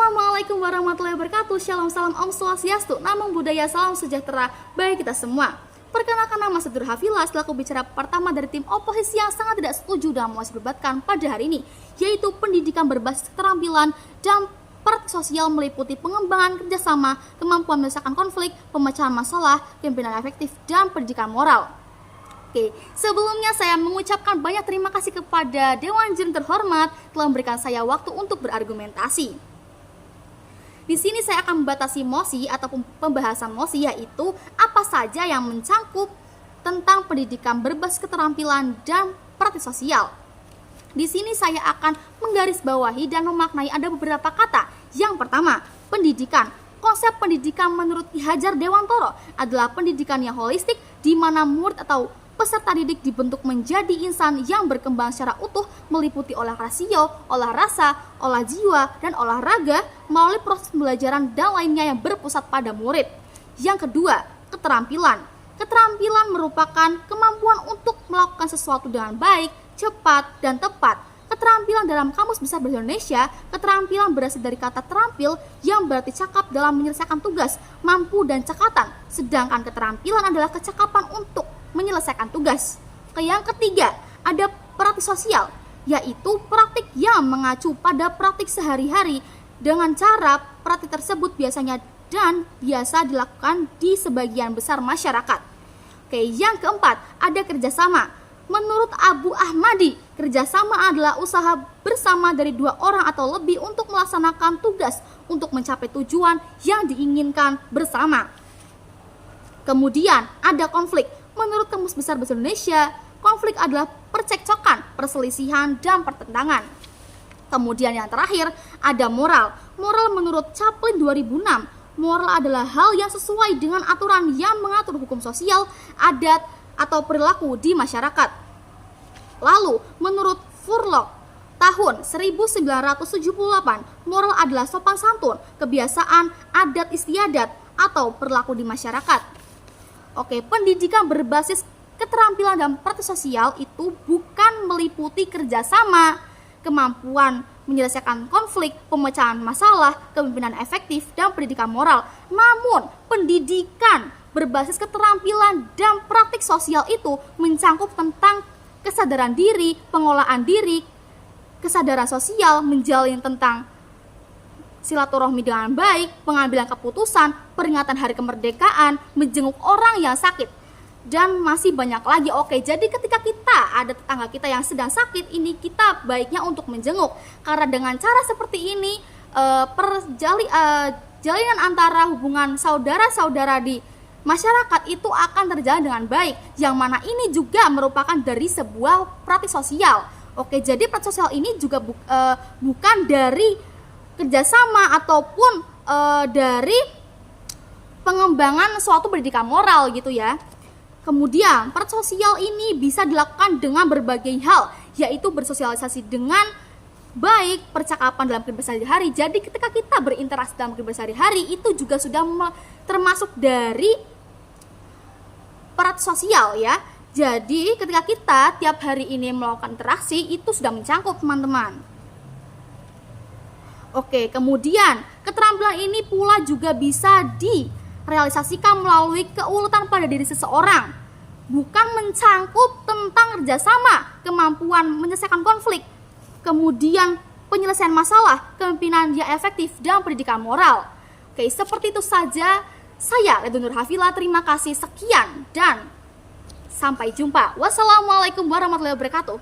Assalamualaikum warahmatullahi wabarakatuh. Shalom, salam, Om Swastiastu, Namo Buddhaya, salam sejahtera bagi kita semua. Perkenalkan, nama saya Nur Hafila, selaku bicara pertama dari tim oposisi yang sangat tidak setuju dengan mosi debatkan pada hari ini, yaitu pendidikan berbasis keterampilan dan praktik sosial meliputi pengembangan kerjasama, kemampuan menyelesaikan konflik, pemecahan masalah, kepemimpinan efektif, dan pendidikan moral. Oke, sebelumnya saya mengucapkan banyak terima kasih kepada Dewan Juri terhormat telah memberikan saya waktu untuk berargumentasi. Di sini saya akan membatasi mosi atau pembahasan mosi, yaitu apa saja yang mencangkup tentang pendidikan berbasis keterampilan dan praktik sosial. Di sini saya akan menggarisbawahi dan memaknai ada beberapa kata. Yang pertama, pendidikan. Konsep pendidikan menurut Ki Hajar Dewantoro adalah pendidikan yang holistik di mana murid atau peserta didik dibentuk menjadi insan yang berkembang secara utuh, meliputi olah rasio, olah rasa, olah jiwa, dan olahraga melalui proses pembelajaran dan lainnya yang berpusat pada murid. Yang kedua, keterampilan. Keterampilan merupakan kemampuan untuk melakukan sesuatu dengan baik, cepat, dan tepat. Keterampilan dalam Kamus Besar Bahasa Indonesia, keterampilan berasal dari kata terampil yang berarti cakap dalam menyelesaikan tugas, mampu, dan cekatan. Sedangkan keterampilan adalah kecakapan untuk menyelesaikan tugas. Yang ketiga, ada praktik sosial, yaitu praktik yang mengacu pada praktik sehari-hari dengan cara praktik tersebut biasanya dan biasa dilakukan di sebagian besar masyarakat. Oke, yang keempat, ada kerjasama. Menurut Abu Ahmadi, kerjasama adalah usaha bersama dari dua orang atau lebih untuk melaksanakan tugas untuk mencapai tujuan yang diinginkan bersama. Kemudian ada konflik. Menurut Kamus Besar Bahasa Indonesia, konflik adalah percekcokan, perselisihan, dan pertentangan. Kemudian yang terakhir, ada moral. Moral menurut Chaplin 2006, moral adalah hal yang sesuai dengan aturan yang mengatur hukum sosial, adat, atau perilaku di masyarakat. Lalu, menurut Furlong, tahun 1978, moral adalah sopan santun, kebiasaan, adat istiadat, atau perilaku di masyarakat. Oke, pendidikan berbasis keterampilan dan praktik sosial itu bukan meliputi kerjasama, kemampuan menyelesaikan konflik, pemecahan masalah, kepemimpinan efektif, dan pendidikan moral. Namun, pendidikan berbasis keterampilan dan praktik sosial itu mencangkup tentang kesadaran diri, pengolahan diri, kesadaran sosial, menjalin tentang silaturahmi dengan baik, pengambilan keputusan, peringatan hari kemerdekaan, menjenguk orang yang sakit, dan masih banyak lagi. Oke, jadi ketika kita ada tetangga kita yang sedang sakit, ini kita baiknya untuk menjenguk, karena dengan cara seperti ini jalinan antara hubungan saudara-saudara di masyarakat itu akan terjalin dengan baik, yang mana ini juga merupakan dari sebuah praktik sosial. Oke, jadi praktik sosial ini juga bukan dari kerjasama ataupun dari pengembangan suatu pendidikan moral gitu ya. Kemudian praktik sosial ini bisa dilakukan dengan berbagai hal, yaitu bersosialisasi dengan baik, percakapan dalam kehidupan sehari-hari. Jadi ketika kita berinteraksi dalam kehidupan sehari-hari itu juga sudah termasuk dari praktik sosial ya. Jadi ketika kita tiap hari ini melakukan interaksi itu sudah mencangkup teman-teman. Oke, kemudian keterampilan ini pula juga bisa direalisasikan melalui keuletan pada diri seseorang. Bukan mencangkup tentang kerjasama, kemampuan menyelesaikan konflik, kemudian penyelesaian masalah, kepemimpinan yang efektif, dan pendidikan moral. Oke, seperti itu saja. Saya Nur Hafila, terima kasih, sekian, dan sampai jumpa. Wassalamualaikum warahmatullahi wabarakatuh.